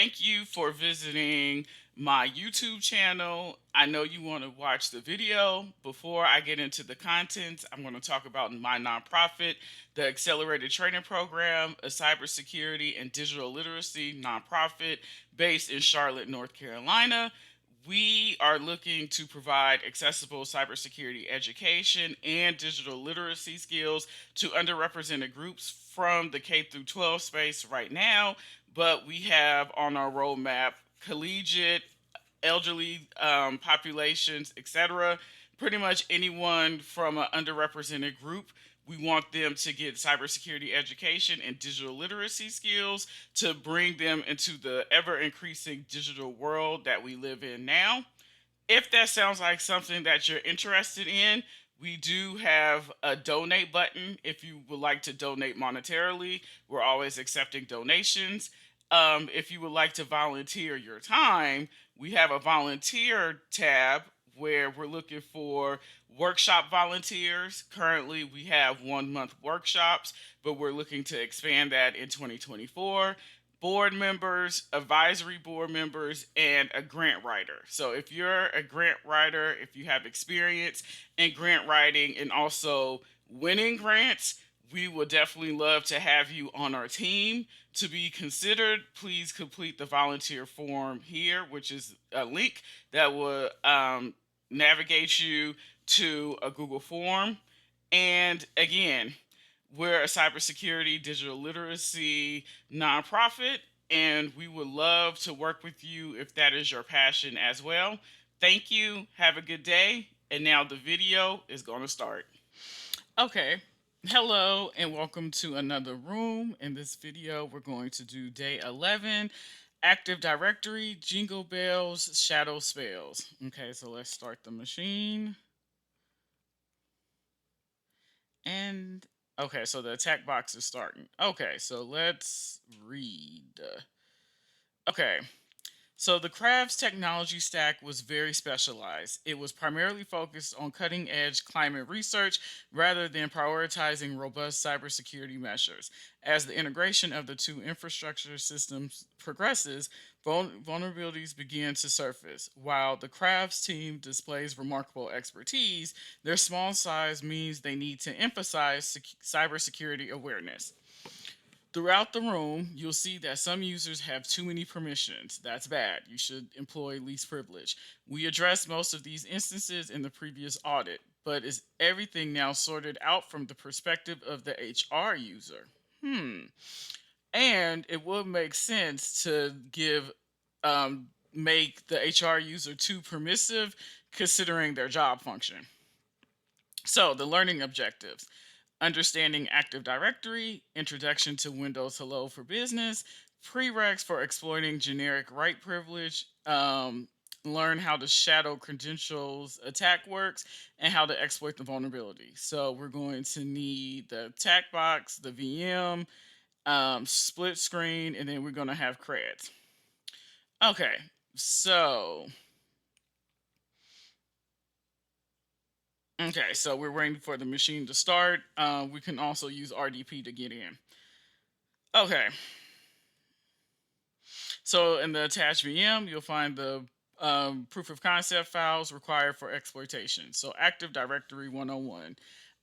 thank you for visiting my YouTube channel. I know you want to watch the video. Before I get into the content, I'm going to talk about my nonprofit, the Accelerated Training Program, a cybersecurity and digital literacy nonprofit based in Charlotte, North Carolina. We are looking to provide accessible cybersecurity education and digital literacy skills to underrepresented groups from the K through 12 space right now, but we have on our roadmap collegiate, elderly populations, etc. Pretty much anyone from an underrepresented group. We want them to get cybersecurity education and digital literacy skills to bring them into the ever increasing digital world that we live in now. If that sounds like something that you're interested in, we do have a donate button if you would like to donate monetarily. We're always accepting donations. If you would like to volunteer your time, we have a volunteer tab where we're looking for workshop volunteers. Currently, we have 1 month workshops, but we're looking to expand that in 2024. Board members, advisory board members, and a grant writer. So if you're a grant writer, if you have experience in grant writing and also winning grants, we would definitely love to have you on our team. To be considered, please complete the volunteer form here, which is a link that will navigate you to a Google form. And again, we're a cybersecurity, digital literacy nonprofit, and we would love to work with you if that is your passion as well. Thank you. Have a good day. And now the video is going to start. Okay. Hello and welcome to another room. In this video, we're going to do day 11, Active Directory, Jingle Bells, Shadow Spells. Okay, so let's start the machine. And okay, so the attack box is starting. Okay, so let's read. Okay, so the Crafts technology stack was very specialized. It was primarily focused on cutting edge climate research rather than prioritizing robust cybersecurity measures. As the integration of the two infrastructure systems progresses, vulnerabilities begin to surface. While the Crafts team displays remarkable expertise, their small size means they need to emphasize cybersecurity awareness. Throughout the room, you'll see that some users have too many permissions. That's bad. You should employ least privilege. We addressed most of these instances in the previous audit, but is everything now sorted out from the perspective of the HR user? And it would make sense to make the HR user too permissive considering their job function. So the learning objectives: understanding Active Directory, introduction to Windows Hello for Business, prereqs for exploiting generic write privilege, learn how the shadow credentials attack works, and how to exploit the vulnerability. So we're going to need the attack box, the VM, split screen, and then we're going to have creds. Okay, so we're waiting for the machine to start. We can also use RDP to get in. Okay. So in the attached VM, you'll find the proof of concept files required for exploitation. So Active Directory 101.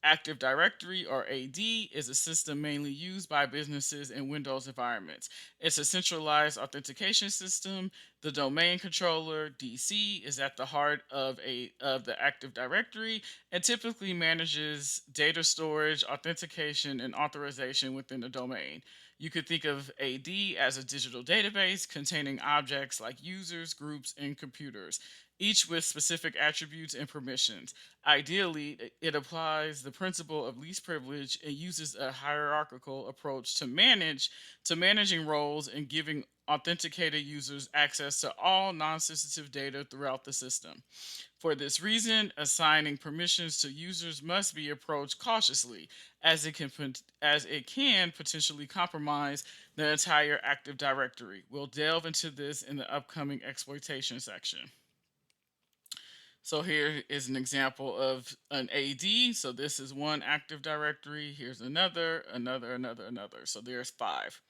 Active Directory, or AD, is a system mainly used by businesses in Windows environments. It's a centralized authentication system. The domain controller, DC, is at the heart of the Active Directory and typically manages data storage, authentication, and authorization within the domain. You could think of AD as a digital database containing objects like users, groups, and computers, each with specific attributes and permissions. Ideally, it applies the principle of least privilege and uses a hierarchical approach to managing roles and giving authenticated users access to all non-sensitive data throughout the system. For this reason, assigning permissions to users must be approached cautiously, as it can potentially compromise the entire Active Directory. We'll delve into this in the upcoming exploitation section. So here is an example of an AD. So this is one Active Directory. Here's another. So there's 5.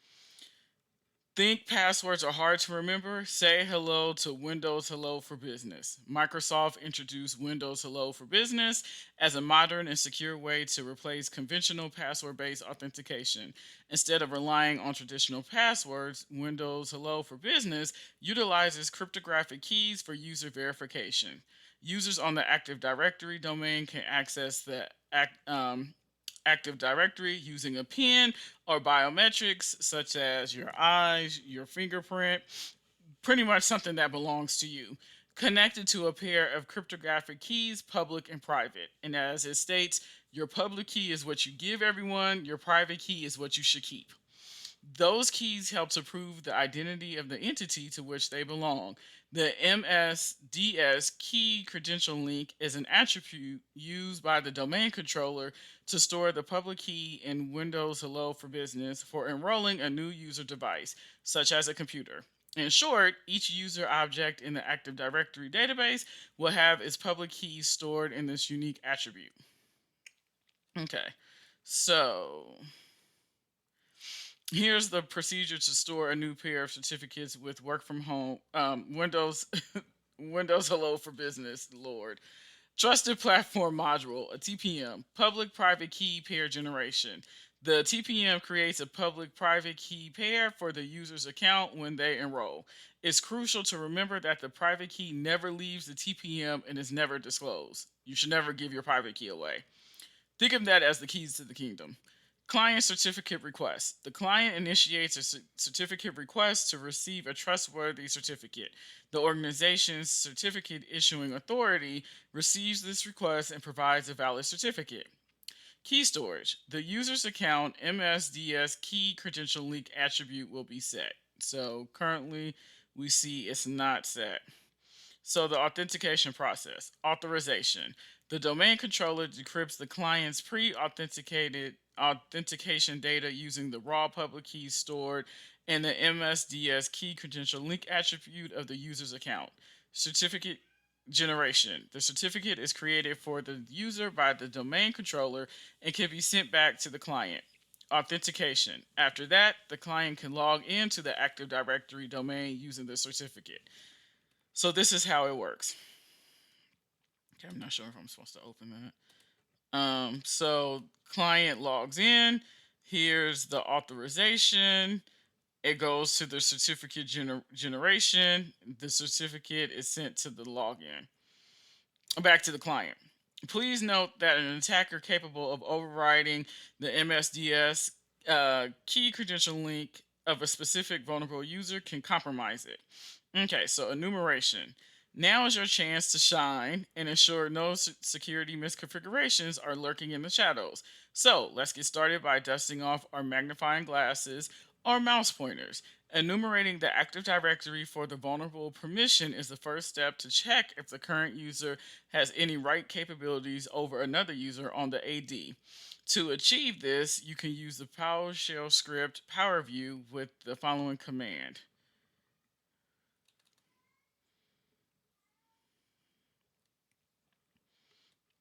Think passwords are hard to remember? Say hello to Windows Hello for Business. Microsoft introduced Windows Hello for Business as a modern and secure way to replace conventional password based authentication. Instead of relying on traditional passwords, Windows Hello for Business utilizes cryptographic keys for user verification. Users on the Active Directory domain can access the Active Directory using a PIN or biometrics such as your eyes, your fingerprint, pretty much something that belongs to you, connected to a pair of cryptographic keys, public and private. And as it states, your public key is what you give everyone, your private key is what you should keep. Those keys help to prove the identity of the entity to which they belong. The MSDS key credential link is an attribute used by the domain controller to store the public key in Windows Hello for Business for enrolling a new user device, such as a computer. In short, each user object in the Active Directory database will have its public keys stored in this unique attribute. Okay, so here's the procedure to store a new pair of certificates with work from home Windows Windows Hello for Business. Lord. Trusted Platform Module, a TPM, public private key pair generation. The TPM creates a public private key pair for the user's account when they enroll. It's crucial to remember that the private key never leaves the TPM and is never disclosed. You should never give your private key away. Think of that as the keys to the kingdom. Client certificate request. The client initiates a certificate request to receive a trustworthy certificate. The organization's certificate issuing authority receives this request and provides a valid certificate. Key storage. The user's account MSDS key credential link attribute will be set. So currently we see it's not set. So the authentication process, authorization. The domain controller decrypts the client's pre-authenticated authentication data using the raw public keys stored in the MSDS key credential link attribute of the user's account. Certificate generation. The certificate is created for the user by the domain controller and can be sent back to the client. Authentication. After that, the client can log into the Active Directory domain using the certificate. So this is how it works. Okay, I'm not sure if I'm supposed to open that. So client logs in. Here's the authorization. It goes to the certificate generation. The certificate is sent to the login. Back to the client. Please note that an attacker capable of overriding the MSDS key credential link of a specific vulnerable user can compromise it. Okay, so enumeration. Now is your chance to shine and ensure no security misconfigurations are lurking in the shadows. So let's get started by dusting off our magnifying glasses or mouse pointers. Enumerating the Active Directory for the vulnerable permission is the first step to check if the current user has any write capabilities over another user on the AD. To achieve this, you can use the PowerShell script PowerView with the following command.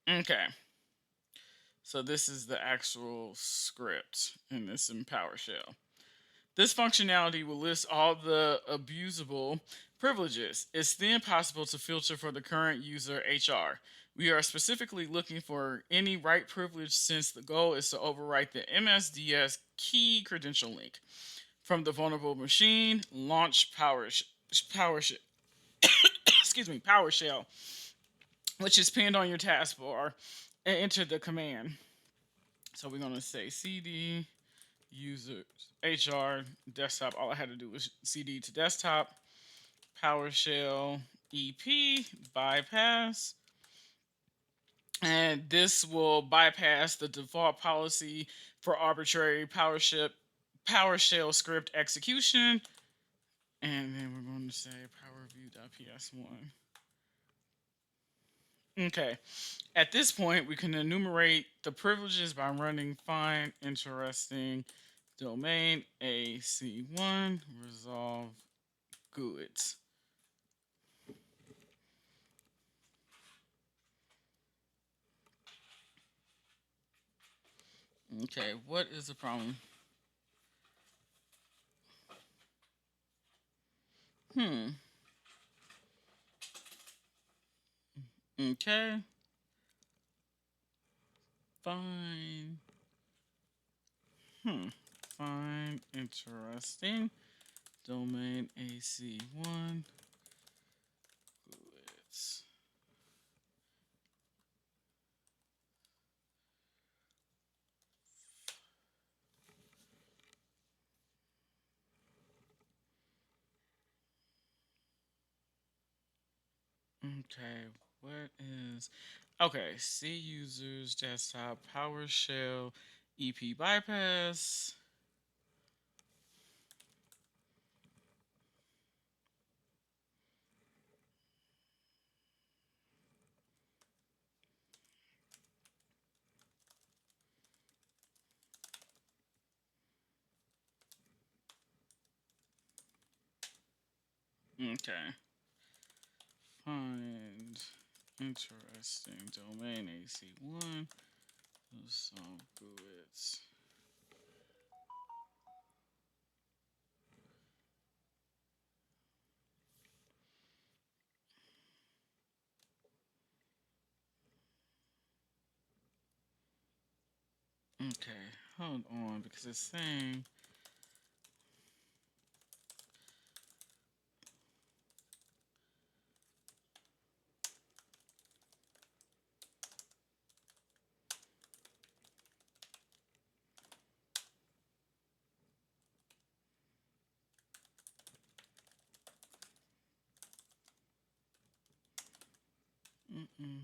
Okay, so this is the actual script, and it's in PowerShell. This functionality will list all the abusable privileges. It's then possible to filter for the current user HR. We are specifically looking for any write privilege since the goal is to overwrite the MSDS key credential link. From the vulnerable machine, launch PowerShell, excuse me, PowerShell, which is pinned on your taskbar, and enter the command. So we're going to say cd users HR desktop. All I had to do was cd to desktop, PowerShell EP bypass, and this will bypass the default policy for arbitrary PowerShell script execution. And then we're going to say powerview.ps1. Okay. At this point, we can enumerate the privileges by running find interesting domain AC1 resolve goods. Okay, what is the problem? Hmm. Okay. Fine. Hmm. Fine. Interesting. Domain AC1. Goods. Okay. What is. Okay. C users, desktop, PowerShell, EP bypass. Okay. Find interesting domain AC1. Some goods. Okay, hold on because it's saying. Mm-mm.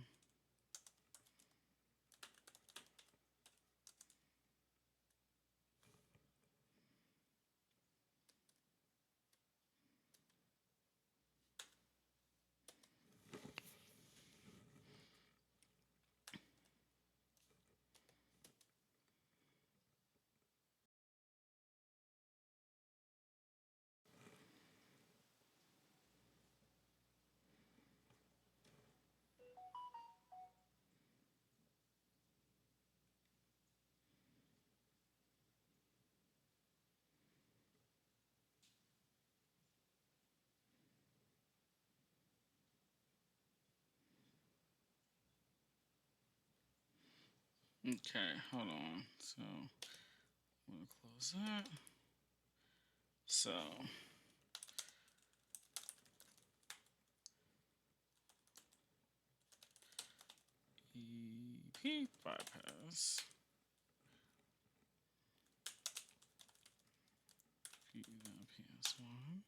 Okay, hold on. So I'm gonna close that. So EP bypass. PS1.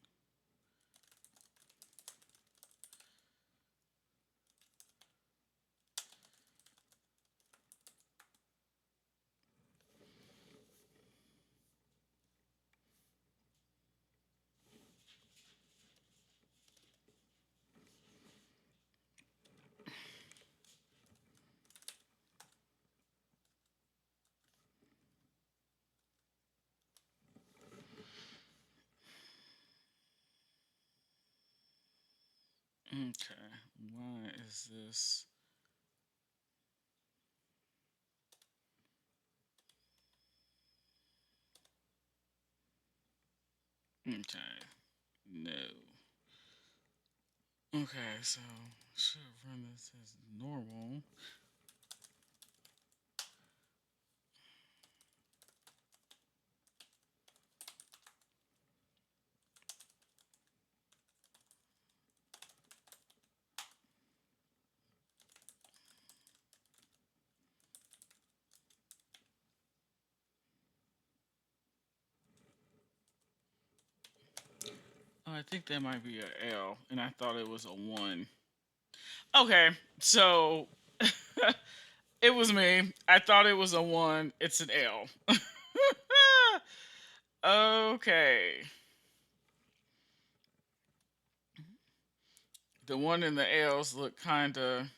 Okay, why is this? Okay, no. Okay, so should run this as normal. Oh, I think that might be a L, and I thought it was a one. Okay, so it was me. I thought it was a one. It's an L. Okay. The one and the L's look kind of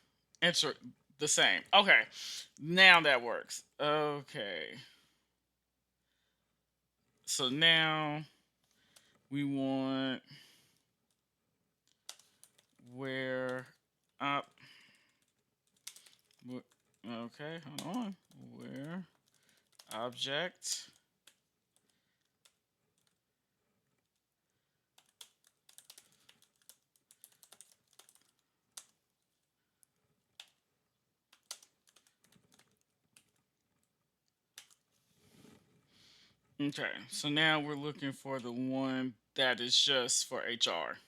inter- the same. Okay. Now that works. Okay. So now we want where up. Okay, hold on. Where object Okay, so now we're looking for the one that is just for HR.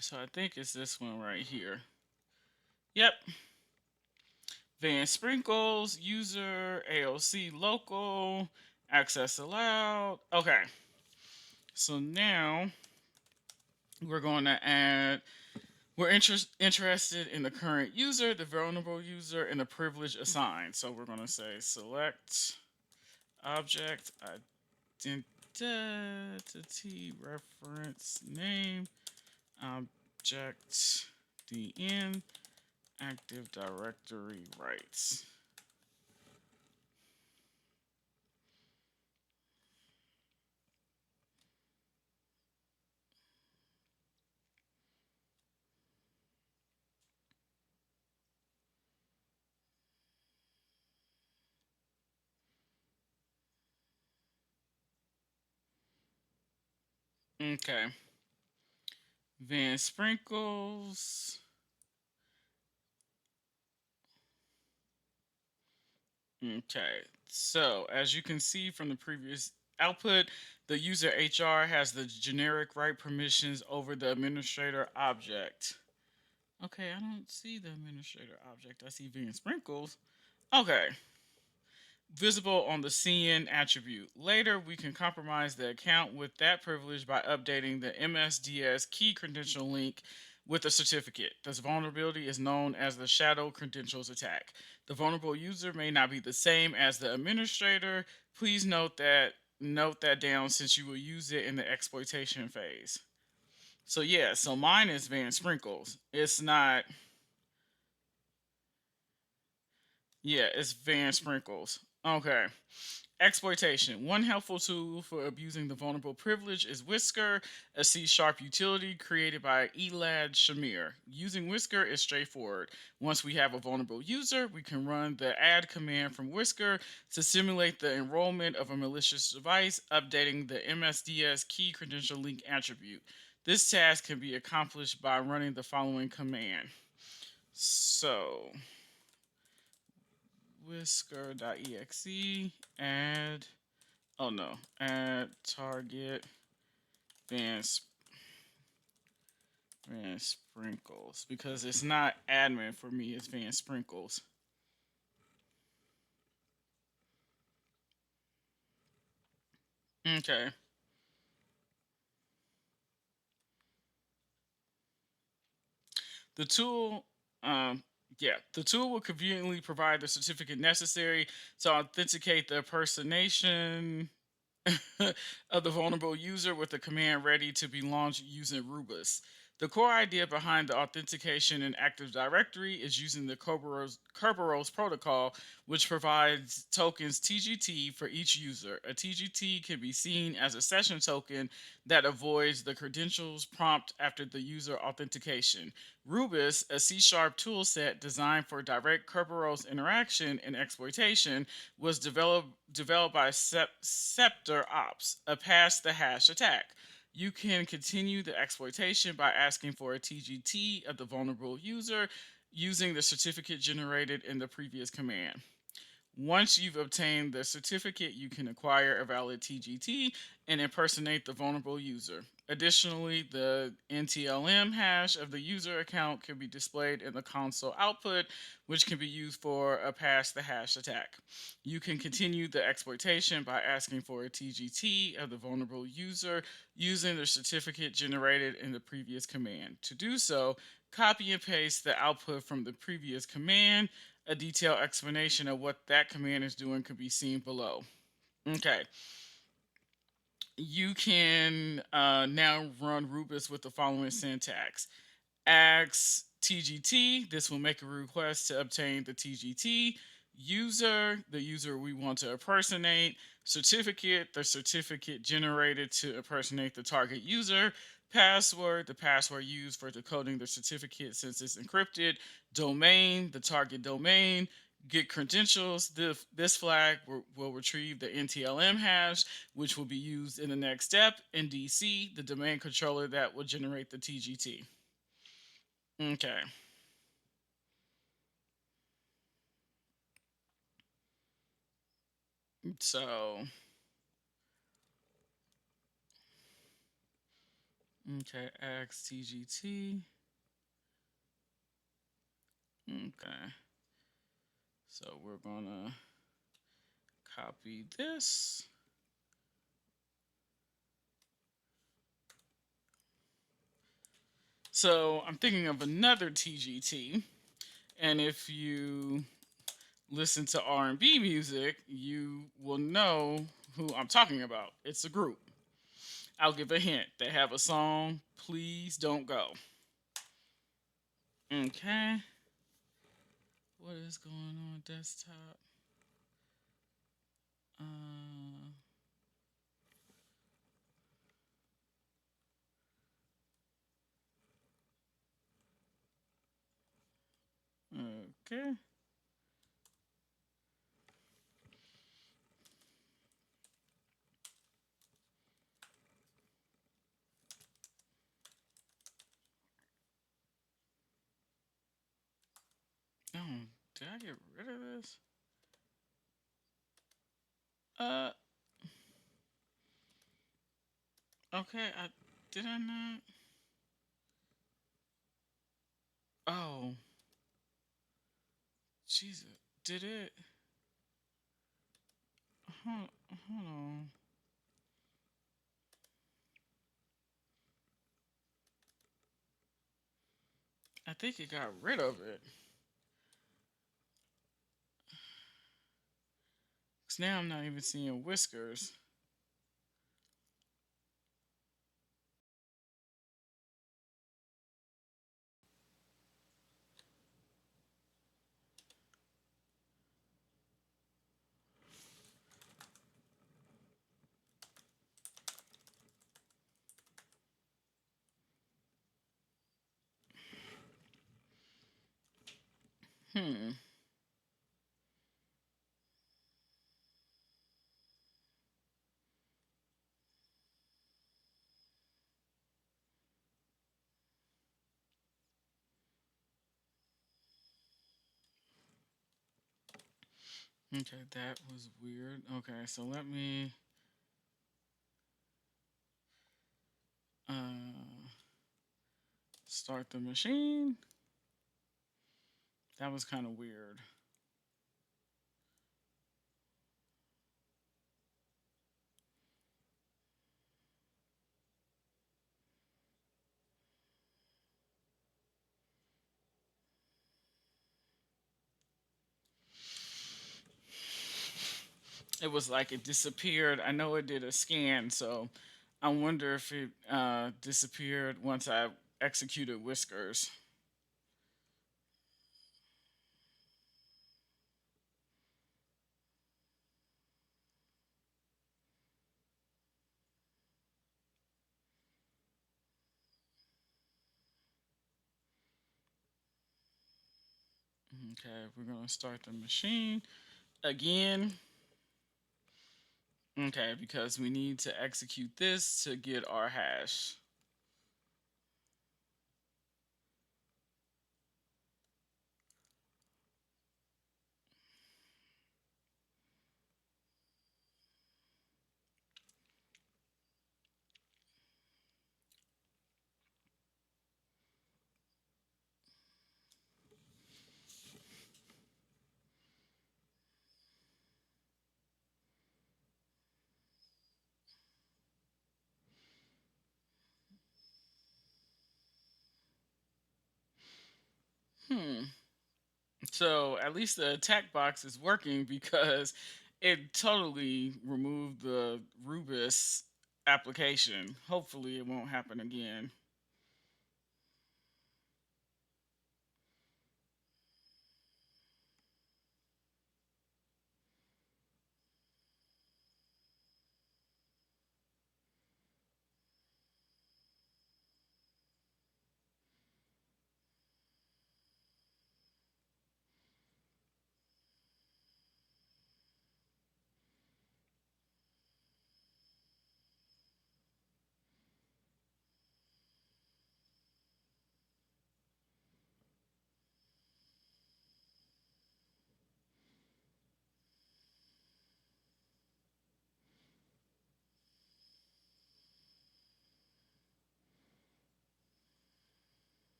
So I think it's this one right here. Yep. Van Sprinkles, user, AOC local, access allowed. Okay. So now we're going to add, we're interested in the current user, the vulnerable user, and the privilege assigned. So we're going to say select object identity reference name object DN Active Directory rights. Okay. Van Sprinkles. Okay. So, as you can see from the previous output, the user HR has the generic right permissions over the administrator object. Okay, I don't see the administrator object. I see Van Sprinkles. Okay. Visible on the CN attribute. Later, we can compromise the account with that privilege by updating the MSDS key credential link with a certificate. This vulnerability is known as the shadow credentials attack. The vulnerable user may not be the same as the administrator. Please note that down since you will use it in the exploitation phase. So yeah, so mine is Van Sprinkles. It's not. Yeah, it's Van Sprinkles. Okay. Exploitation. One helpful tool for abusing the vulnerable privilege is Whisker, a C Sharp utility created by Elad Shamir. Using Whisker is straightforward. Once we have a vulnerable user, we can run the add command from Whisker to simulate the enrollment of a malicious device, updating the MSDS key credential link attribute. This task can be accomplished by running the following command. So, whisker.exe add add target van, van sprinkles, because it's not admin for me, it's Van Sprinkles. Okay. The tool, um, yeah, the tool will conveniently provide the certificate necessary to authenticate the impersonation of the vulnerable user with the command ready to be launched using Rubus. The core idea behind the authentication in Active Directory is using the Kerberos protocol, which provides tokens TGT for each user. A TGT can be seen as a session token that avoids the credentials prompt after the user authentication. Rubus, a C Sharp toolset designed for direct Kerberos interaction and exploitation, was developed by Scepter Ops, a pass the hash attack. You can continue the exploitation by asking for a TGT of the vulnerable user using the certificate generated in the previous command. Once you've obtained the certificate, you can acquire a valid TGT and impersonate the vulnerable user. Additionally, the NTLM hash of the user account can be displayed in the console output, which can be used for a pass the hash attack. You can continue the exploitation by asking for a TGT of the vulnerable user using the certificate generated in the previous command. To do so, copy and paste the output from the previous command. A detailed explanation of what that command is doing could be seen below. Okay. You can now run Rubus with the following syntax. Ask TGT. This will make a request to obtain the TGT. User, the user we want to impersonate. Certificate, the certificate generated to impersonate the target user. Password, the password used for decoding the certificate since it's encrypted. Domain, the target domain. Get credentials. This flag will retrieve the NTLM hash, which will be used in the next step in DC, the domain controller that will generate the TGT. Okay. So, okay, XTGT. Okay. So we're gonna copy this. So I'm thinking of another TGT, and if you listen to R&B music, you will know who I'm talking about. It's a group. I'll give a hint. They have a song, Please Don't Go. Okay. What is going on desktop? Uh, okay. Oh, did I get rid of this? Uh, okay. Did I not? Oh, Jesus. Did it? Hold, hold on. I think it got rid of it. Cause now I'm not even seeing whiskers. Hmm. Okay, that was weird. Okay, so let me uh start the machine. That was kind of weird. It was like it disappeared. I know it did a scan, so I wonder if it disappeared once I executed whiskers. Okay, we're gonna start the machine again. Okay, because we need to execute this to get our hash. Hmm. So at least the attack box is working because it totally removed the Rubus application. Hopefully, it won't happen again.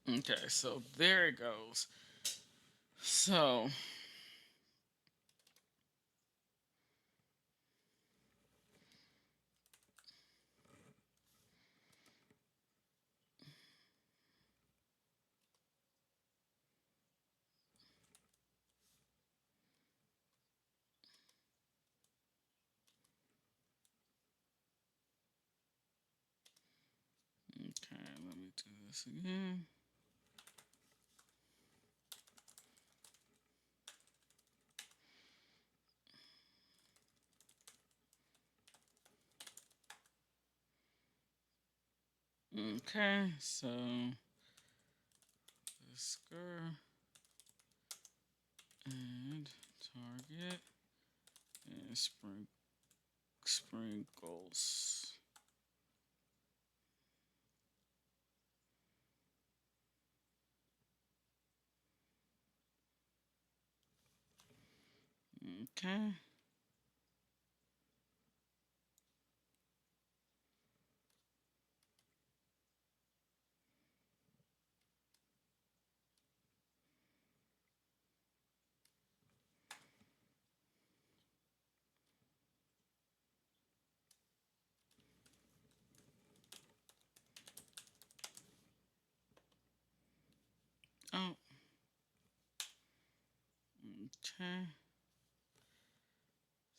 Okay, so there it goes. So, okay, let me do this again. Okay, so whisker and target and sprinkles. Okay. Oh, okay.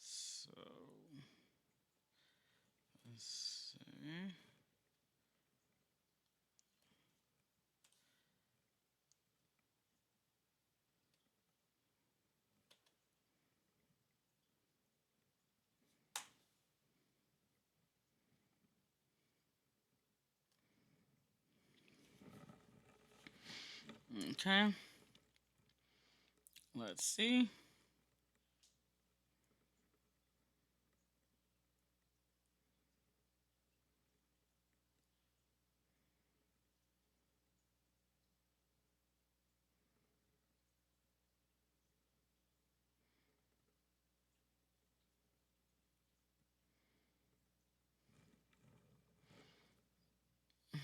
So let's see. Okay. Let's see.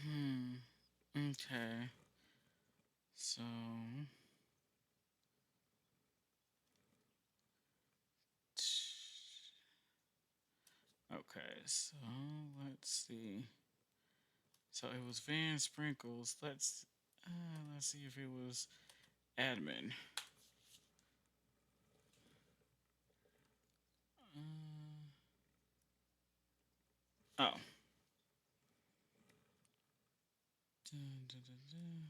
Hmm. Okay. So okay. So let's see. So it was Van Sprinkles. Let's see if it was admin. Uh, oh. Dun, dun, dun, dun.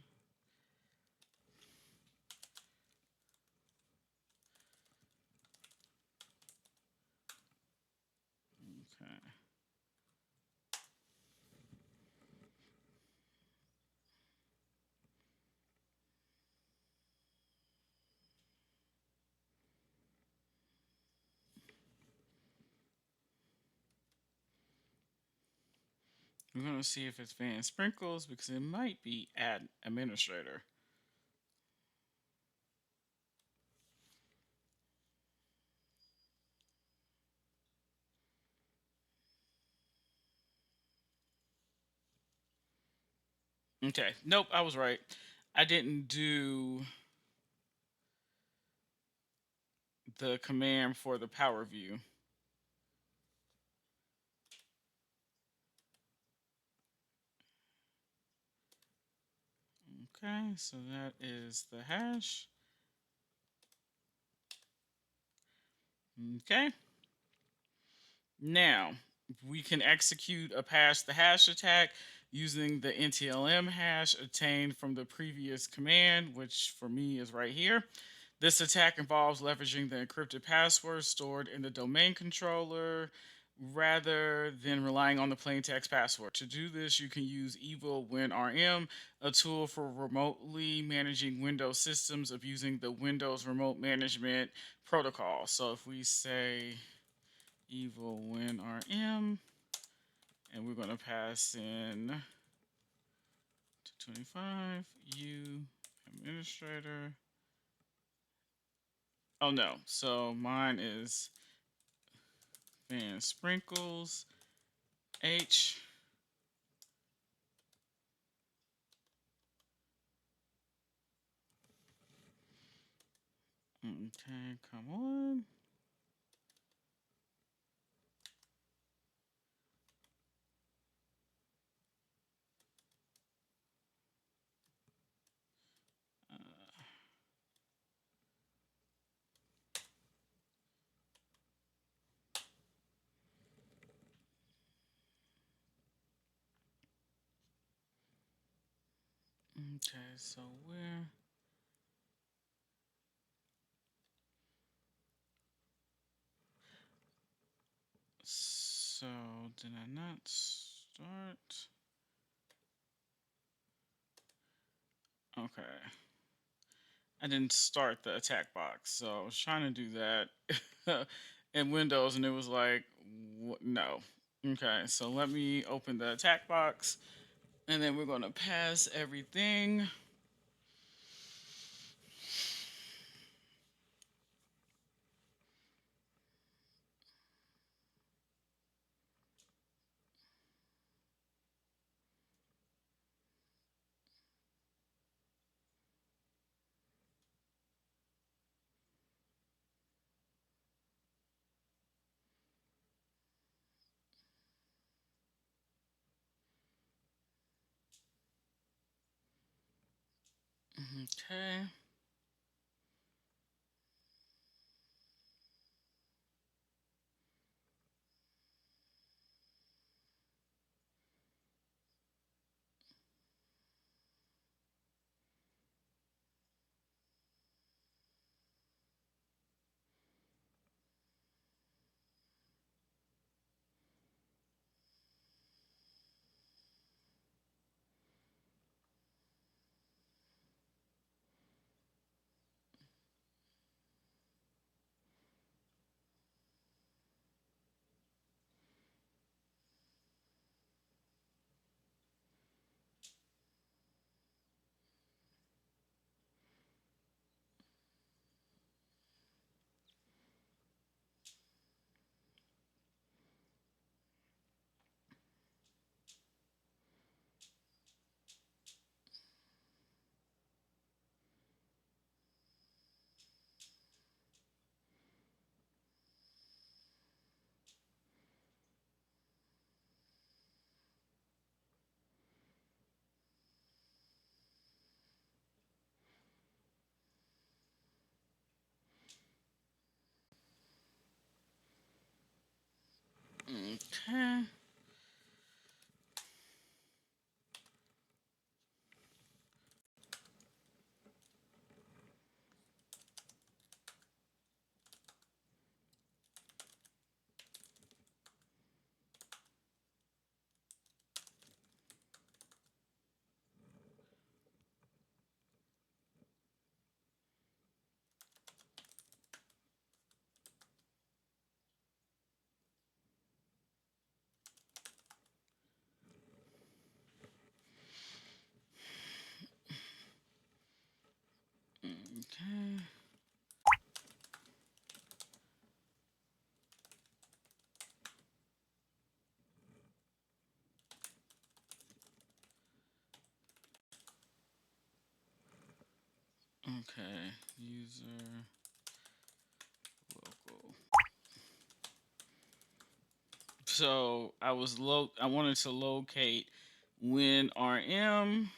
Okay. We're gonna see if it's Van Sprinkles because it might be ad administrator. Okay. Nope, I was right. I didn't do the command for the power view. Okay, so that is the hash. Okay. Now, we can execute a pass the hash attack using the NTLM hash obtained from the previous command, which for me is right here. This attack involves leveraging the encrypted password stored in the domain controller rather than relying on the plain text password. To do this, you can use Evil WinRM, a tool for remotely managing Windows systems of using the Windows Remote Management Protocol. So if we say Evil WinRM, and we're going to pass in 225 U administrator. Oh no, so mine is Van Sprinkles H. Okay, come on. Uh, okay, so where? So did I not start? Okay. I didn't start the attack box, so I was trying to do that in Windows, and it was like, no. Okay, so let me open the attack box, and then we're gonna pass everything. Okay. Okay. Okay. Okay. User local. So I wanted to locate when RM.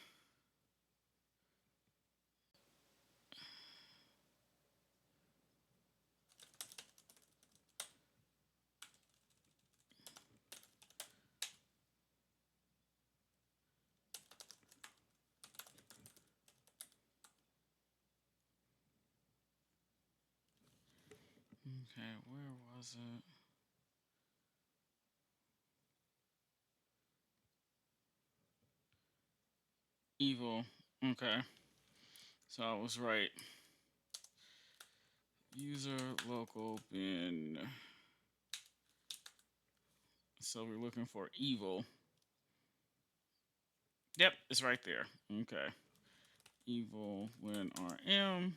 Okay, where was it? Evil. Okay. So I was right. User local bin. So we're looking for evil. Yep, it's right there. Okay. Evil when RM.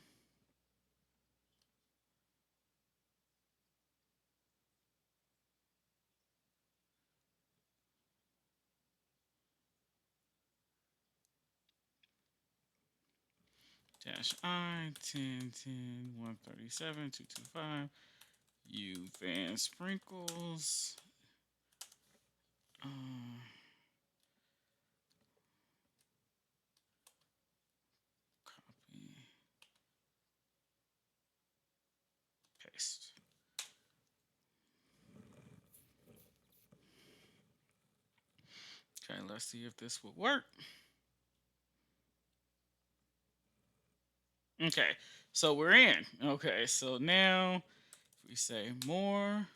Dash I 1010 137 225. U Van Sprinkles. Uh, Copy. Paste. Okay, let's see if this will work. Okay, so we're in. Okay, so now if we say more,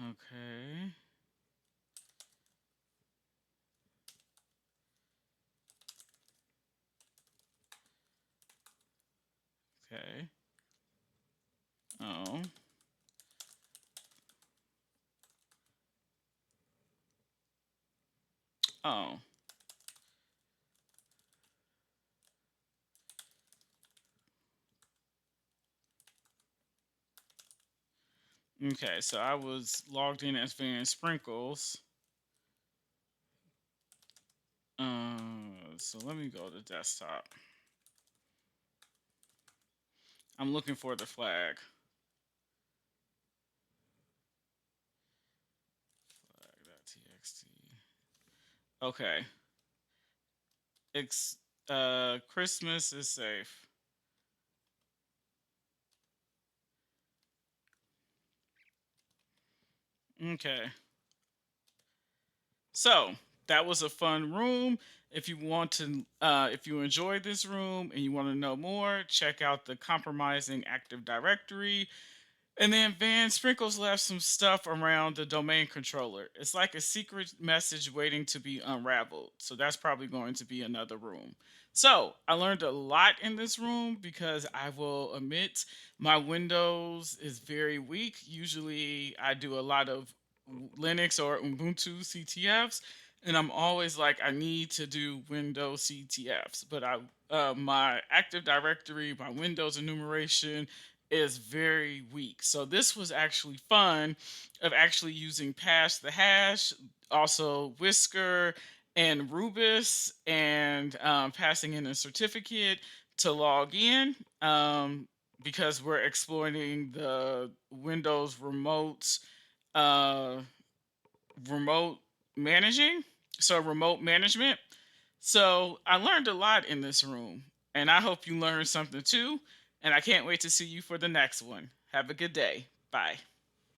okay, okay, oh, oh, okay, so I was logged in as Van Sprinkles. So let me go to desktop. I'm looking for the flag. Flag.txt. Okay. Christmas is safe. Okay. So that was a fun room. If you want to, if you enjoyed this room and you want to know more, check out the Compromising Active Directory. And then Van Sprinkles left some stuff around the domain controller. It's like a secret message waiting to be unraveled. So that's probably going to be another room. So I learned a lot in this room because I will admit my Windows is very weak. Usually I do a lot of Linux or Ubuntu CTFs. And I'm always like, I need to do Windows CTFs, but my Active Directory, my Windows enumeration, is very weak. So this was actually fun of actually using Pass the Hash, also Whisker and Rubus, and passing in a certificate to log in because we're exploiting the Windows uh, remote managing, so remote management. So I learned a lot in this room, and I hope you learned something too. And I can't wait to see you for the next one. Have a good day. Bye.